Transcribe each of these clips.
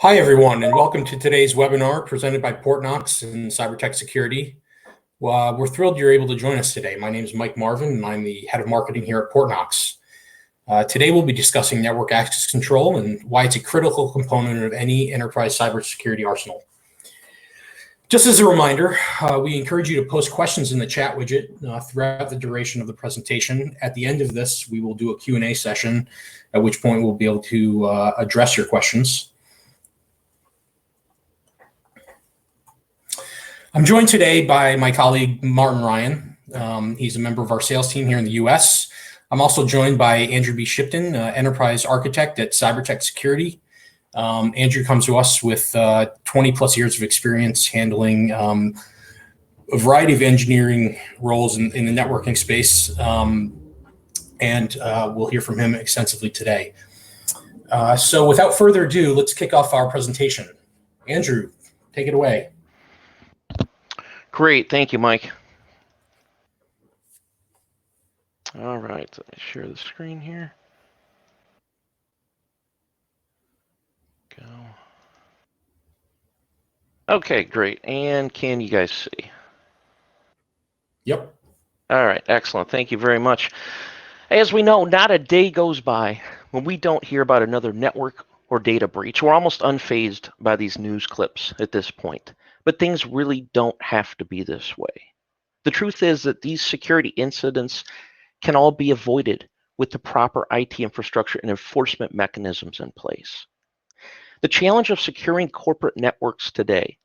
Hi, everyone, and welcome to today's webinar presented by Portnox and CyberTEK Security. We're thrilled you're able to join us today. My name is Mike Marvin, and I'm the head of marketing here at Portnox. Today, we'll be discussing network access control and why it's a critical component of any enterprise cybersecurity arsenal. Just as a reminder, we encourage you to post questions in the chat widget throughout the duration of the presentation. At the end of this, we will do a Q&A session, at which point we'll be able to address your questions. I'm joined today by my colleague, Martin Ryan. He's a member of our sales team here in the US. I'm also joined by Andrew B. Shipton, enterprise architect at CyberTEK Security. Andrew comes to us with 20 plus years of experience handling a variety of engineering roles in the networking space. And we'll hear from him extensively today. So without further ado, let's kick off our presentation. Andrew, take it away. Great, thank you, Mike. All right, let me share the screen here. Go. Okay, great. And can you guys see? Yep. All right, excellent. Thank you very much. As we know, not a day goes by when we don't hear about another network or data breach. We're almost unfazed by these news clips at this point. But things really don't have to be this way. The truth is that these security incidents can all be avoided with the proper IT infrastructure and enforcement mechanisms in place. The challenge of securing corporate networks today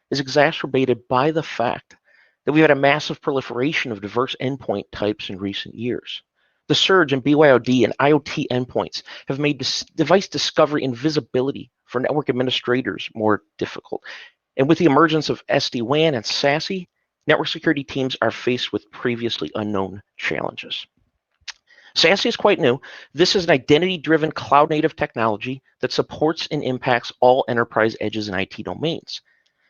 is exacerbated by the fact that we've had a massive proliferation of diverse endpoint types in recent years. The surge in BYOD and IoT endpoints have made device discovery and visibility for network administrators more difficult. And with the emergence of SD-WAN and SASE, network security teams are faced with previously unknown challenges. SASE is quite new. This is an identity-driven cloud-native technology that supports and impacts all enterprise edges and IT domains.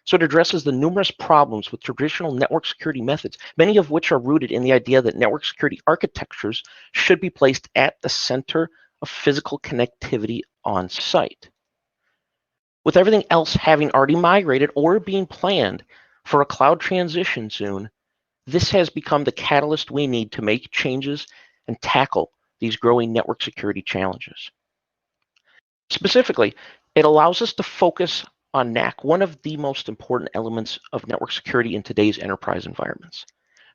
So it addresses the numerous problems with traditional network security methods, many of which are rooted in the idea that network security architectures should be placed at the center of physical connectivity on site. With everything else having already migrated or being planned for a cloud transition soon, this has become the catalyst we need to make changes and tackle these growing network security challenges. Specifically, it allows us to focus on NAC, one of the most important elements of network security in today's enterprise environments.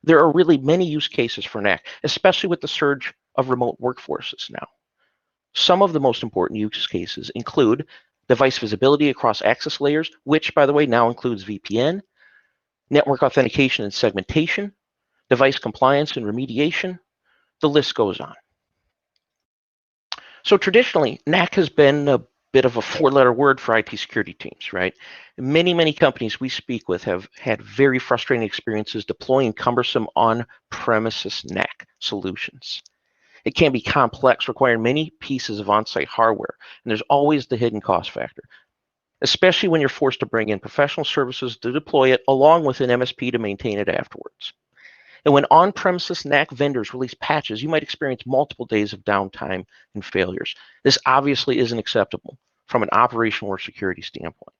There are really many use cases for NAC, especially with the surge of remote workforces now. Some of the most important use cases include device visibility across access layers, which, by the way, now includes VPN, network authentication and segmentation, device compliance and remediation. The list goes on. So traditionally, NAC has been a bit of a four-letter word for IT security teams, right? Many companies we speak with have had very frustrating experiences deploying cumbersome on-premises NAC solutions. It can be complex, requiring many pieces of on-site hardware, and there's always the hidden cost factor, especially when you're forced to bring in professional services to deploy it along with an MSP to maintain it afterwards. And when on-premises NAC vendors release patches, you might experience multiple days of downtime and failures. This obviously isn't acceptable from an operational or security standpoint.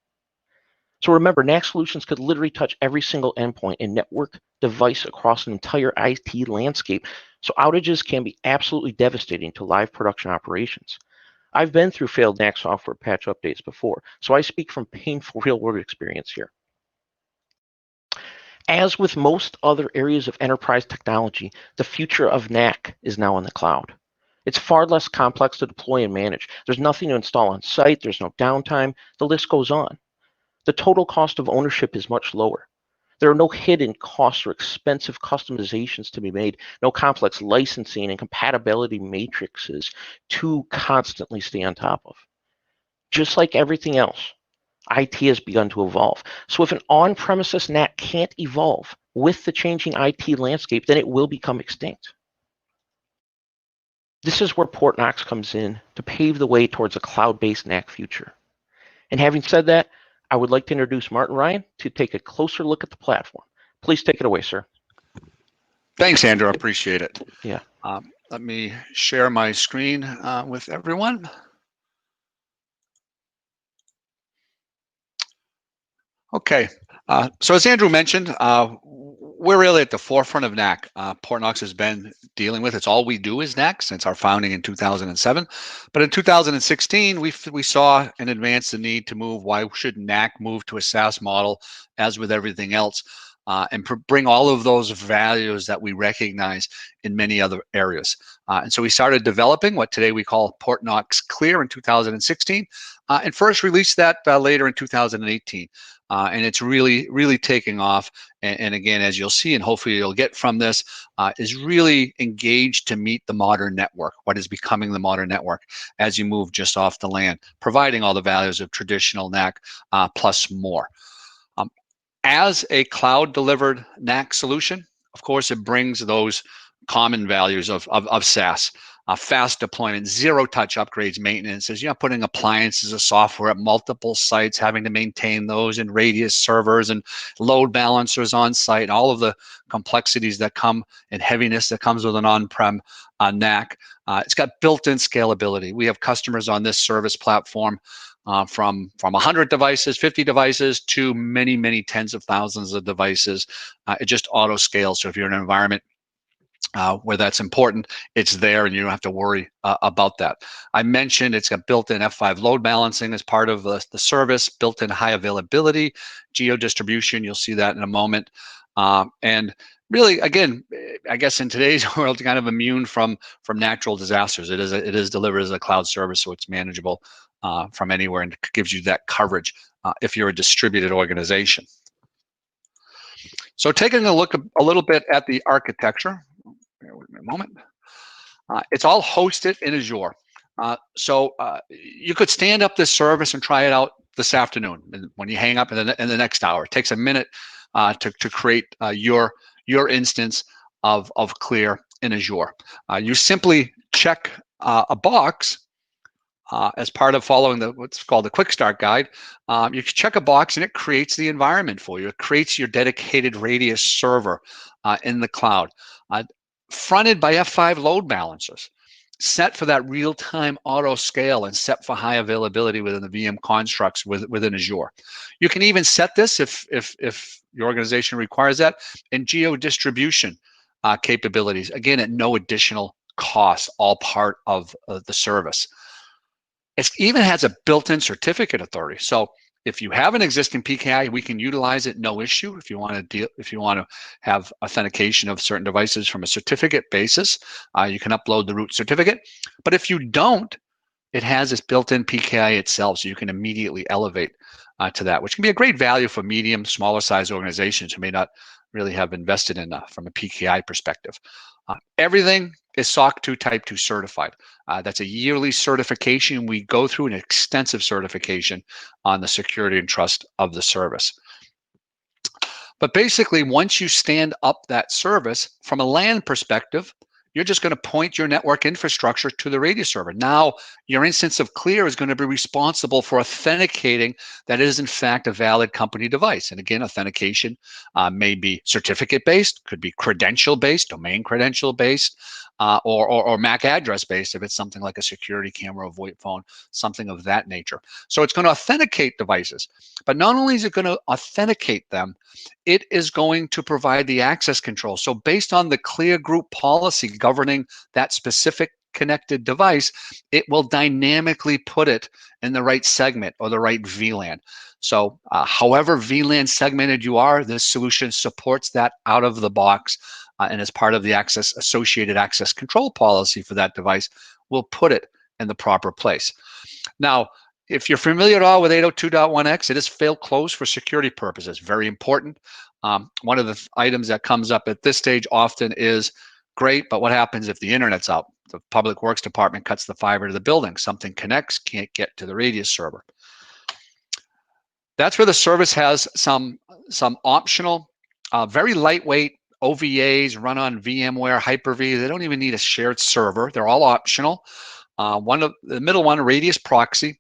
So remember, NAC solutions could literally touch every single endpoint and network device across an entire IT landscape. So outages can be absolutely devastating to live production operations. I've been through failed NAC software patch updates before, so I speak from painful real-world experience here. As with most other areas of enterprise technology, the future of NAC is now in the cloud. It's far less complex to deploy and manage. There's nothing to install on site. There's no downtime. The list goes on. The total cost of ownership is much lower. There are no hidden costs or expensive customizations to be made, no complex licensing and compatibility matrices to constantly stay on top of. Just like everything else, IT has begun to evolve. So if an on-premises NAC can't evolve with the changing IT landscape, then it will become extinct. This is where Portnox comes in to pave the way towards a cloud-based NAC future. And having said that, I would like to introduce Martin Ryan to take a closer look at the platform. Please take it away, sir. Thanks, Andrew. I appreciate it. Yeah. Let me share my screen with everyone. Okay, so as Andrew mentioned, we're really at the forefront of NAC. Portnox has been dealing with, it's all we do is NAC since our founding in 2007. But in 2016, we saw and advanced the need to move. Why should NAC move to a SaaS model as with everything else? And bring all of those values that we recognize in many other areas. And so we started developing what today we call Portnox CLEAR in 2016, and first released that later in 2018. And it's really taking off. And again, as you'll see, and hopefully you'll get from this, is really engaged to meet the modern network, what is becoming the modern network as you move just off the LAN, providing all the values of traditional NAC plus more. As a cloud-delivered NAC solution, of course, it brings those common values of SaaS. Fast deployment, zero-touch upgrades, maintenance, as you're not putting appliances of software at multiple sites, having to maintain those and radius servers and load balancers on site, all of the complexities that come and heaviness that comes with an on-prem NAC. It's got built-in scalability. We have customers on this service platform from 100 devices, 50 devices to many tens of thousands of devices. It just auto scales. So if you're in an environment where that's important, it's there and you don't have to worry about that. I mentioned it's got built-in F5 load balancing as part of the service, built-in high availability, geo distribution. You'll see that in a moment. And really, again, I guess in today's world, kind of immune from natural disasters. It is delivered as a cloud service, so it's manageable from anywhere and gives you that coverage if you're a distributed organization. So taking a look a little bit at the architecture, bear with me a moment. It's all hosted in Azure. So you could stand up this service and try it out this afternoon when you hang up in the next hour. It takes a minute to create your instance of CLEAR in Azure. You simply check a box as part of following what's called the quick start guide. You can check a box and it creates the environment for you. It creates your dedicated radius server in the cloud, fronted by F5 load balancers, set for that real-time auto scale and set for high availability within the VM constructs within Azure. You can even set this if your organization requires that in geo distribution capabilities, again at no additional cost, all part of the service. It even has a built-in certificate authority. So if you have an existing PKI, we can utilize it, no issue. If you want to have authentication of certain devices from a certificate basis, you can upload the root certificate. But if you don't, it has this built-in PKI itself, so you can immediately elevate to that, which can be a great value for medium, smaller size organizations who may not really have invested in from a PKI perspective. Everything is SOC 2 Type 2 certified. That's a yearly certification. We go through an extensive certification on the security and trust of the service. But basically, once you stand up that service, from a LAN perspective, you're just going to point your network infrastructure to the radius server. Now, your instance of CLEAR is going to be responsible for authenticating that it is, in fact, a valid company device. And again, authentication may be certificate-based, could be credential-based, domain credential-based, or MAC address-based if it's something like a security camera or VoIP phone, something of that nature. So it's going to authenticate devices. But not only is it going to authenticate them, it is going to provide the access control. So based on the CLEAR group policy governing that specific connected device, it will dynamically put it in the right segment or the right VLAN. So however VLAN segmented you are, this solution supports that out of the box, and as part of the associated access control policy for that device, we'll put it in the proper place. Now, if you're familiar at all with 802.1x, it is fail close for security purposes. Very important. One of the items that comes up at this stage often is, great, but what happens if the internet's out? The Public Works Department cuts the fiber to the building. Something connects, can't get to the radius server. That's where the service has some optional, very lightweight OVAs run on VMware, Hyper-V. They don't even need a shared server. They're all optional. The middle one, Radius Proxy,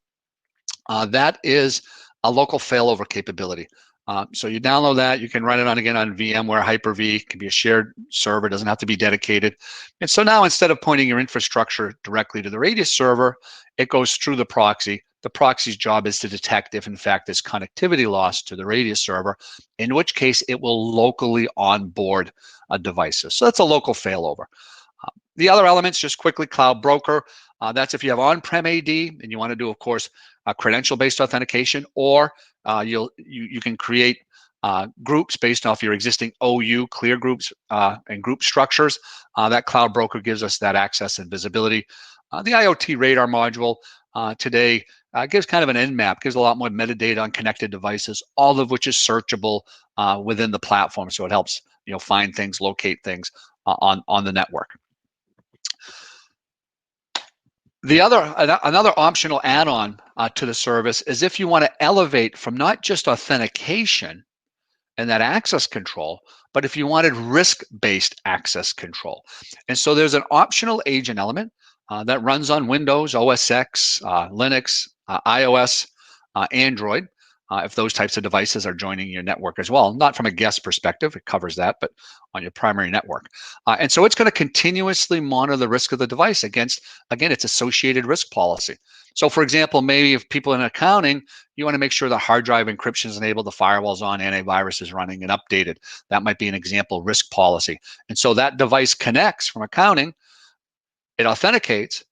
that is a local failover capability. So you download that, you can run it on VMware, Hyper-V. It can be a shared server, doesn't have to be dedicated. And so now instead of pointing your infrastructure directly to the Radius server, it goes through the proxy the proxy's job is to detect if in fact there's connectivity loss to the radius server, in which case it will locally onboard devices. So that's a local failover. The other elements, just quickly, Cloud Broker. That's if you have on-prem AD and you want to do, of course, credential-based authentication, or you can create groups based off your existing OU clear groups and group structures. That Cloud Broker gives us that access and visibility. The IoT Radar module today gives kind of an Nmap, gives a lot more metadata on connected devices, all of which is searchable within the platform. So it helps find things, locate things on the network. Another optional add-on to the service is if you want to elevate from not just authentication and that access control, but if you wanted risk-based access control. And so there's an optional agent element that runs on Windows, OS X, Linux, iOS, Android, if those types of devices are joining your network as well. Not from a guest perspective, it covers that, but on your primary network. And so it's going to continuously monitor the risk of the device against, again, its associated risk policy. So for example, maybe if people in accounting, you want to make sure the hard drive encryption is enabled, the firewall's on, antivirus is running and updated. That might be an example risk policy. And so that device connects from accounting, it authenticates,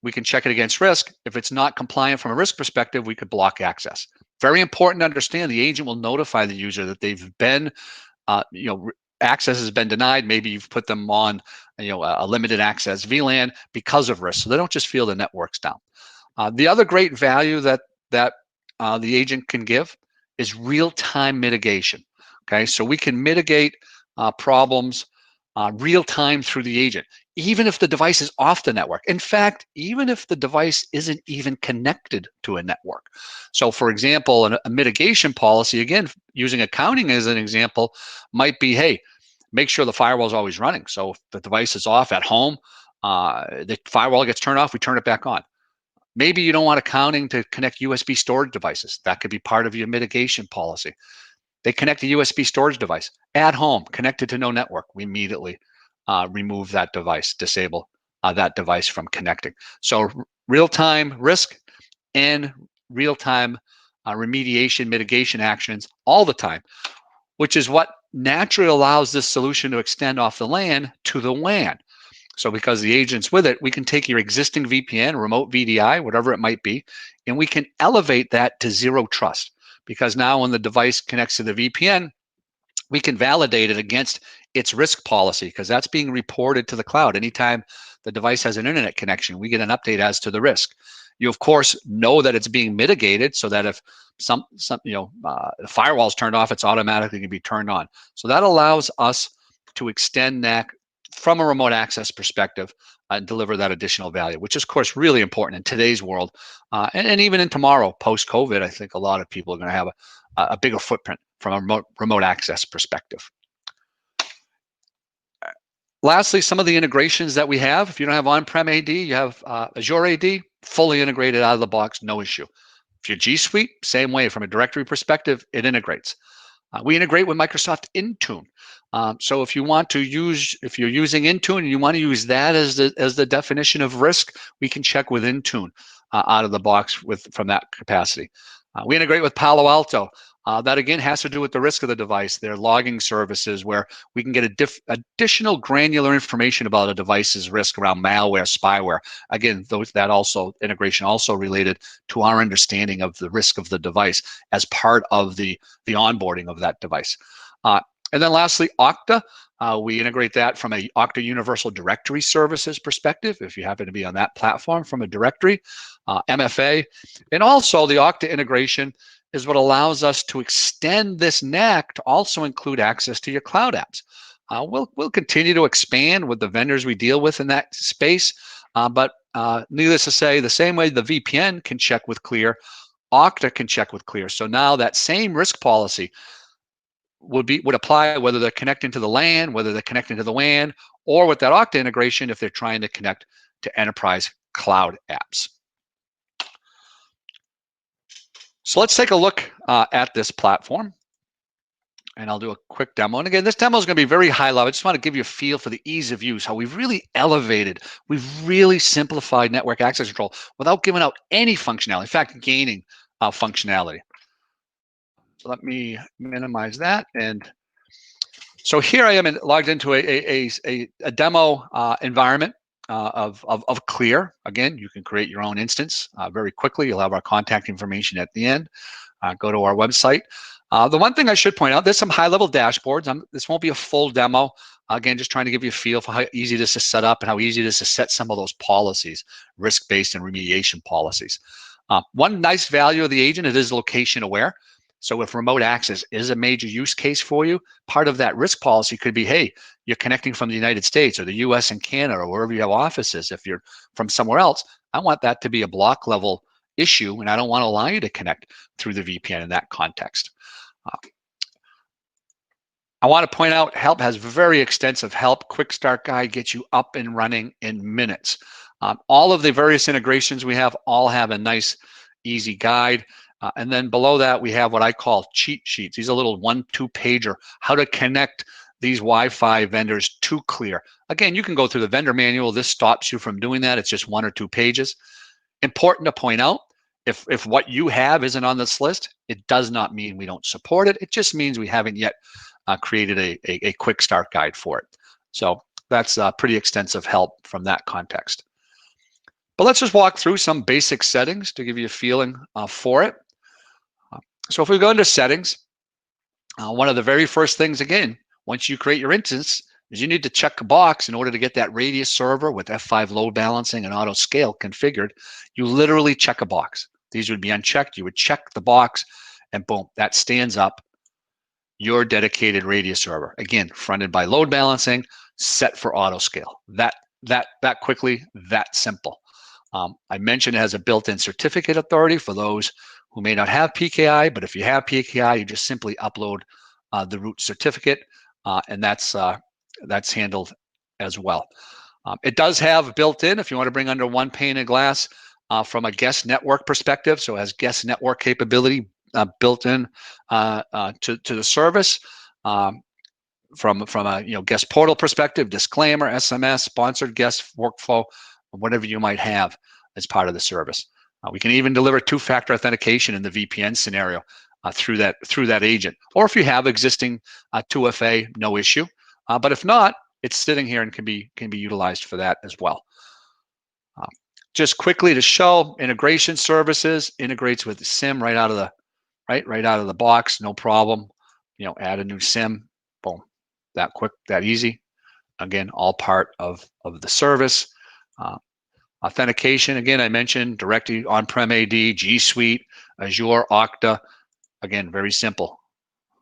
we can check it against risk. If it's not compliant from a risk perspective, we could block access. Very important to understand, the agent will notify the user that they've been, access has been denied. Maybe you've put them on, a limited access VLAN because of risk. So they don't just feel the network's down. The other great value that the agent can give is real-time mitigation. Okay, so we can mitigate problems real-time through the agent, even if the device is off the network. In fact, even if the device isn't even connected to a network. So for example, a mitigation policy, again, using accounting as an example, might be, hey, make sure the firewall is always running. So if the device is off at home, the firewall gets turned off, we turn it back on. Maybe you don't want accounting to connect USB storage devices. That could be part of your mitigation policy. They connect a USB storage device at home, connected to no network. We immediately remove that device, disable that device from connecting. So real-time risk and real-time remediation, mitigation actions all the time, which is what naturally allows this solution to extend off the LAN to the WAN. So because the agent's with it, we can take your existing VPN, remote VDI, whatever it might be, and we can elevate that to zero trust. Because now when the device connects to the VPN, we can validate it against its risk policy, because that's being reported to the cloud. Anytime the device has an internet connection, we get an update as to the risk. You of course know that it's being mitigated, so that if the firewall is turned off, it's automatically going to be turned on. So that allows us to extend NAC from a remote access perspective and deliver that additional value, which is of course really important in today's world, and even in tomorrow, post-COVID. I think a lot of people are going to have a bigger footprint from a remote access perspective. Lastly, some of the integrations that we have. If you don't have on-prem AD, you have Azure AD, fully integrated out of the box, no issue. If you're G Suite, same way. From a directory perspective, it integrates. We integrate with Microsoft Intune. So if you want to use, if you're using Intune and you want to use that as the definition of risk, we can check with Intune out of the box from that capacity. We integrate with Palo Alto. That again has to do with the risk of the device. They're logging services where we can get additional granular information about a device's risk around malware, spyware. Again, that integration also related to our understanding of the risk of the device as part of the onboarding of that device. And then lastly, Okta. We integrate that from a Okta Universal Directory Services perspective, if you happen to be on that platform from a directory, MFA. And also the Okta integration is what allows us to extend this NAC to also include access to your cloud apps. We'll continue to expand with the vendors we deal with in that space, but needless to say, the same way the VPN can check with CLEAR, Okta can check with CLEAR. So now that same risk policy would apply whether they're connecting to the LAN, whether they're connecting to the WAN, or with that Okta integration if they're trying to connect to enterprise cloud apps. So let's take a look at this platform. and I'll do a quick demo. And again, this demo is going to be very high level. I just want to give you a feel for the ease of use, how we've really elevated, we've really simplified network access control without giving out any functionality. In fact, gaining functionality. So let me minimize that. And so here I am logged into a demo environment of CLEAR. Again, you can create your own instance very quickly. You'll have our contact information at the end. Go to our website. The one thing I should point out, there's some high-level dashboards. This won't be a full demo. Again, just trying to give you a feel for how easy it is to set up and how easy it is to set some of those policies, risk-based and remediation policies. One nice value of the agent, it is location aware. So if remote access is a major use case for you, part of that risk policy could be, hey, you're connecting from the United States or the US and Canada or wherever you have offices. If you're from somewhere else, I want that to be a block level issue, and I don't want to allow you to connect through the VPN in that context. I want to point out help has very extensive help. Quick start guide gets you up and running in minutes. All of the various integrations we have all have a nice, easy guide. And then below that, we have what I call cheat sheets. These are little 1-2 pager, how to connect these Wi-Fi vendors to CLEAR. Again, you can go through the vendor manual. This stops you from doing that. It's just 1 or 2 pages. Important to point out, if what you have isn't on this list, it does not mean we don't support it. It just means we haven't yet created a quick start guide for it. So that's pretty extensive help from that context. But let's just walk through some basic settings to give you a feeling for it. So if we go into settings, one of the very first things, again, once you create your instance, is you need to check a box in order to get that radius server with F5 load balancing and auto scale configured. You literally check a box. These would be unchecked. You would check the box and boom, that stands up your dedicated radius server. Again, fronted by load balancing, set for auto scale. That quickly, that simple. I mentioned it has a built-in certificate authority for those who may not have PKI, but if you have PKI, you just simply upload the root certificate, and that's handled as well. It does have built-in, if you want to bring under one pane of glass, from a guest network perspective, so it has guest network capability built in to the service. From a guest portal perspective, disclaimer, SMS, sponsored guest workflow, whatever you might have as part of the service. We can even deliver two-factor authentication in the VPN scenario through that agent. Or if you have existing 2FA, no issue. But if not, it's sitting here and can be utilized for that as well. Just quickly to show, integration services integrates with the SIM right out of the box, no problem. Add a new SIM, boom, that quick, that easy. Again, all part of the service. Authentication, again, I mentioned directly on-prem AD, G Suite, Azure, Okta. Again, very simple.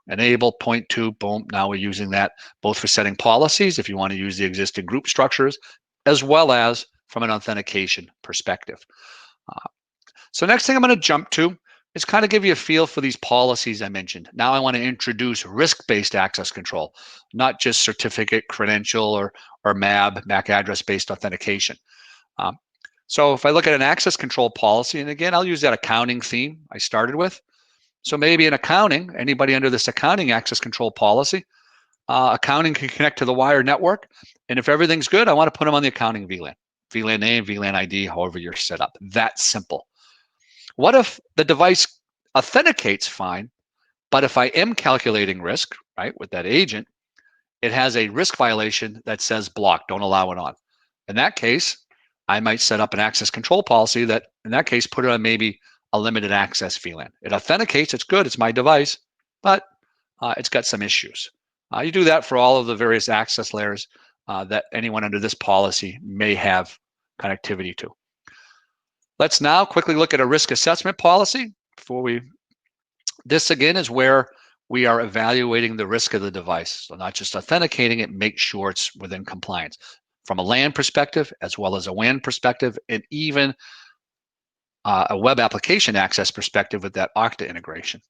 Enable, point to, boom. Now we're using that both for setting policies, if you want to use the existing group structures, as well as from an authentication perspective. So next thing I'm going to jump to is kind of give you a feel for these policies I mentioned. Now I want to introduce risk-based access control, not just certificate, credential, or MAC address-based authentication. So if I look at an access control policy, and again, I'll use that accounting theme I started with. So maybe in accounting, anybody under this accounting access control policy, accounting can connect to the wired network. And if everything's good, I want to put them on the accounting VLAN. VLAN name, VLAN ID, however you're set up. That's simple. What if the device authenticates fine, but if I am calculating risk, right, with that agent, it has a risk violation that says block, don't allow it on. In that case, I might set up an access control policy that, in that case, put it on maybe a limited access VLAN. It authenticates, it's good, it's my device, but it's got some issues. You do that for all of the various access layers that anyone under this policy may have connectivity to. Let's now quickly look at a risk assessment policy. This again is where we are evaluating the risk of the device. So not just authenticating it, make sure it's within compliance from a LAN perspective, as well as a WAN perspective, and even a web application access perspective with that Okta integration.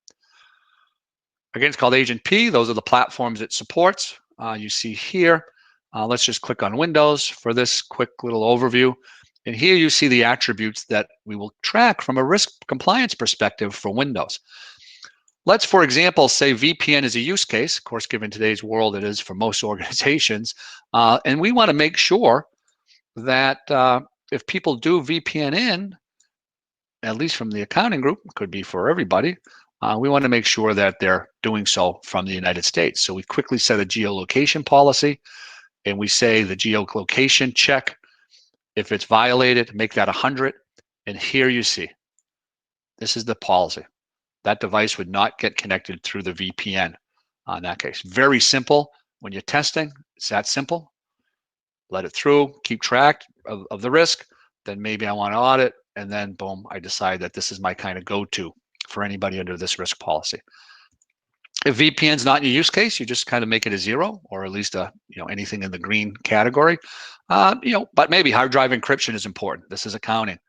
Again, it's called Agent P. Those are the platforms it supports. You see here, let's just click on Windows for this quick little overview. And here you see the attributes that we will track from a risk compliance perspective for Windows. Let's, for example, say VPN is a use case. Of course, given today's world, it is for most organizations. And we want to make sure that if people do VPN in, at least from the accounting group, could be for everybody, we want to make sure that they're doing so from the United States. So we quickly set a geo-location policy, and we say the geo-location check, if it's violated, make that 100. And here you see, this is the policy. That device would not get connected through the VPN in that case. Very simple. When you're testing, it's that simple. Let it through, keep track of the risk. Then maybe I want to audit, and then boom, I decide that this is my kind of go-to for anybody under this risk policy. If VPN is not in your use case, you just kind of make it a 0, or at least a anything in the green category. But maybe hard drive encryption is important. This is accounting.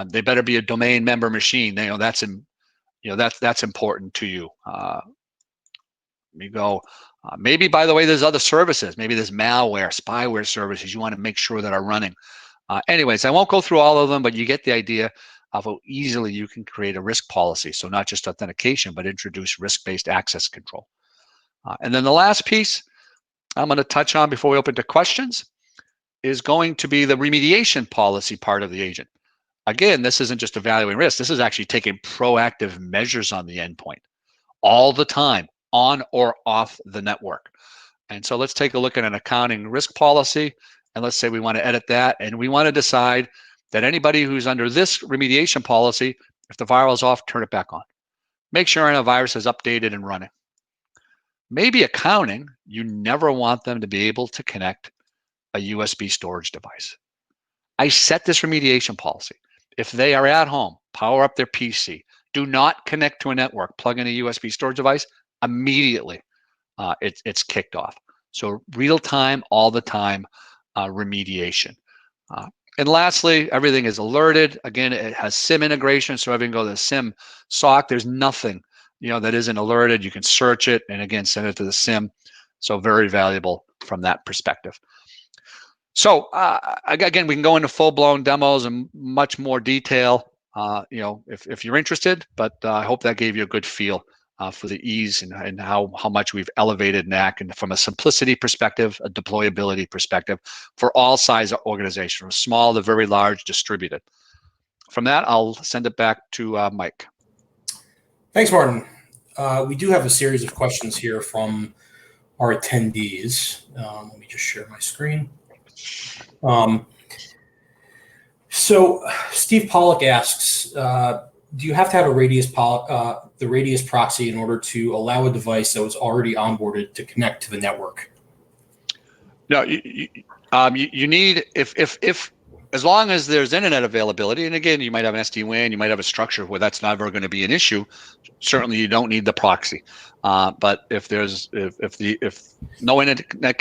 They better be a domain member machine. That's important to you. You go. Maybe, by the way, there's other services. Maybe there's malware, spyware services you want to make sure that are running. Anyways, I won't go through all of them, but you get the idea of how easily you can create a risk policy. So not just authentication, but introduce risk-based access control. And then the last piece I'm going to touch on before we open to questions is going to be the remediation policy part of the agent. Again, this isn't just evaluating risk. This is actually taking proactive measures on the endpoint all the time, on or off the network. And so let's take a look at an accounting risk policy. And let's say we want to edit that. And we want to decide that anybody who's under this remediation policy, if the firewall is off, turn it back on. Make sure antivirus is updated and running. Maybe accounting, you never want them to be able to connect a USB storage device. I set this remediation policy. If they are at home, power up their PC, do not connect to a network, plug in a USB storage device, immediately it's kicked off. So real time, all the time remediation. And lastly, everything is alerted. Again, it has SIM integration, so everything go to the SIM SOC. There's nothing that isn't alerted. You can search it and again send it to the SIM. So very valuable from that perspective. So again, we can go into full-blown demos and much more detail, if you're interested. But I hope that gave you a good feel for the ease and how much we've elevated NAC, and from a simplicity perspective, a deployability perspective for all size organizations, from small to very large, distributed. From that, I'll send it back to Mike. Thanks, Martin. We do have a series of questions here from our attendees. Let me just share my screen. So Steve Pollock asks, do you have to have the radius proxy in order to allow a device that was already onboarded to connect to the network? No, you need, if as long as there's internet availability, and again, you might have an SD-WAN, you might have a structure where that's never going to be an issue. Certainly, you don't need the proxy. But if no internet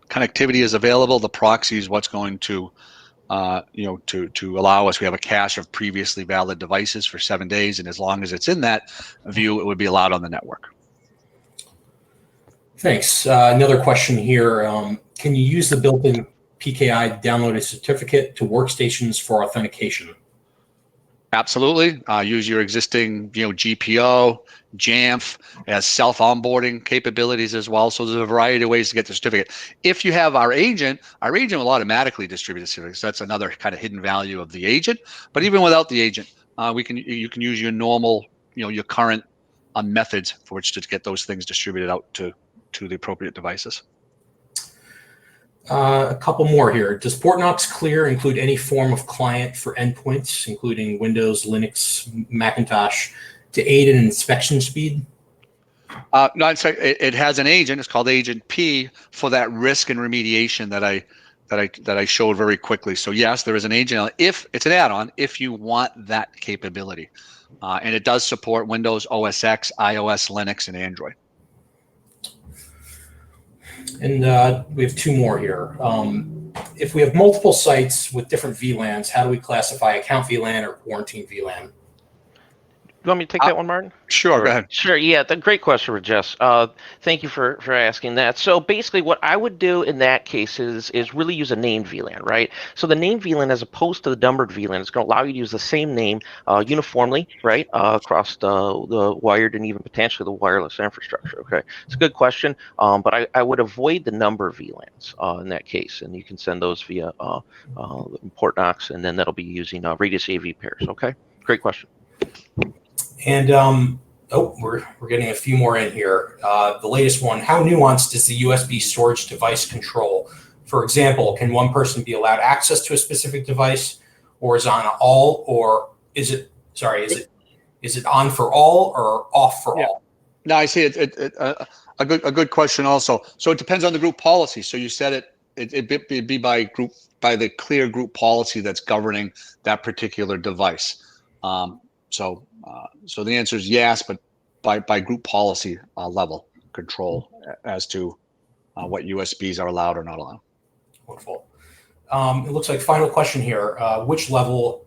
connectivity is available, the proxy is what's going to to allow us. We have a cache of previously valid devices for 7 days, and as long as it's in that view, it would be allowed on the network. Thanks. Another question here. Can you use the built-in PKI to download a certificate to workstations for authentication? Absolutely. Use your existing GPO, Jamf, as self-onboarding capabilities as well. So there's a variety of ways to get the certificate. If you have our agent will automatically distribute the certificates. That's another kind of hidden value of the agent. But even without the agent, you can use your normal, your current methods for which to get those things distributed out to the appropriate devices. A couple more here. Does Portnox CLEAR include any form of client for endpoints, including Windows, Linux, Macintosh, to aid in inspection speed? No, it has an agent. It's called Agent P for that risk and remediation that I showed very quickly. So yes, there is an agent. If it's an add-on, if you want that capability, and it does support Windows, OS X, iOS, Linux, and Android. And we have two more here. If we have multiple sites with different VLANs, how do we classify account VLAN or quarantine VLAN? You want me to take that one, Martin? Sure, go ahead. Sure. Yeah, the great question, Jess. Thank you for asking that. So basically, what I would do in that case is really use a named VLAN, right? So the named VLAN, as opposed to the numbered VLAN, is going to allow you to use the same name uniformly, right, across the wired and even potentially the wireless infrastructure. Okay, it's a good question, but I would avoid the number VLANs in that case, and you can send those via Portnox, and then that'll be using radius AV pairs. Okay, great question. And we're getting a few more in here. The latest one: how nuanced is the USB storage device control? For example, can one person be allowed access to a specific device, or is it on all, or is it on for all or off for all? No, I see it. A good question also. So it depends on the group policy. So you said it'd be by group, by the CLEAR group policy that's governing that particular device. So the answer is yes, but by group policy level control as to what USBs are allowed or not allowed. Wonderful. It looks like final question here. Which level,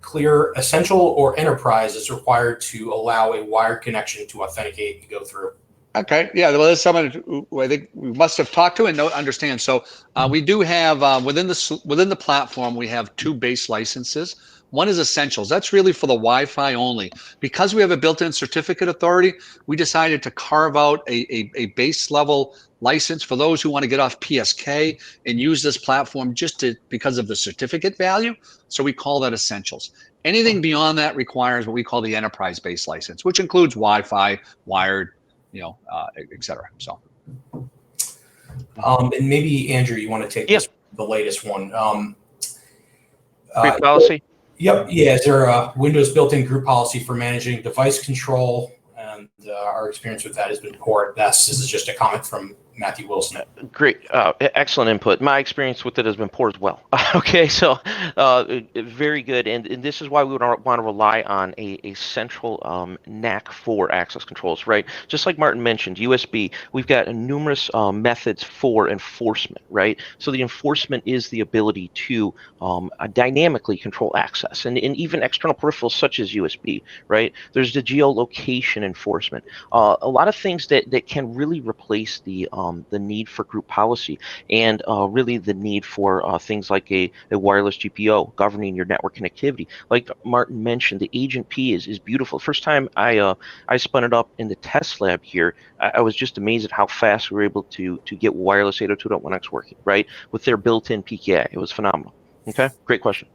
CLEAR Essential or Enterprise, is required to allow a wired connection to authenticate and go through? Okay, yeah, well, there's someone who I think we must have talked to and understand. So we do have within the platform, we have 2 base licenses. One is Essentials. That's really for the Wi-Fi only. Because we have a built-in certificate authority, we decided to carve out a base level license for those who want to get off PSK and use this platform because of the certificate value. So we call that Essentials. Anything beyond that requires what we call the enterprise-based license, which includes Wi-Fi, wired, et cetera. So, and maybe Andrew, you want to take the latest one? Group policy. Yep. Yeah. Is there a Windows built-in group policy for managing device control? And our experience with that has been poor at best. This is just a comment from Matthew Wilson. Great, excellent input. My experience with it has been poor as well. Okay, so very good, and this is why we would want to rely on a central NAC for access controls, right? Just like Martin mentioned, USB, we've got numerous methods for enforcement, right? So the enforcement is the ability to dynamically control access, and even external peripherals such as USB, right? There's the geolocation enforcement, a lot of things that can really replace the need for group policy, and really the need for things like a wireless GPO governing your network connectivity. Like Martin mentioned, the Agent P is beautiful. First time I spun it up in the test lab here, I was just amazed at how fast we were able to get wireless 802.1x working, right, with their built-in PKI. It was phenomenal. Okay, great question.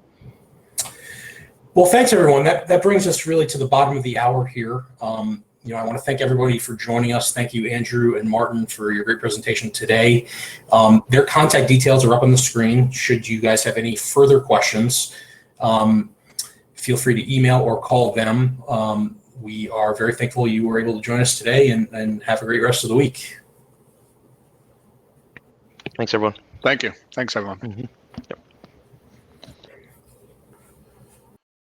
Well, thanks everyone. That brings us really to the bottom of the hour here. I want to thank everybody for joining us. Thank you, Andrew and Martin, for your great presentation today. Their contact details are up on the screen. Should you guys have any further questions, feel free to email or call them. We are very thankful you were able to join us today, and have a great rest of the week. Thanks, everyone. Thank you. Thanks, everyone. Mm-hmm. Yep.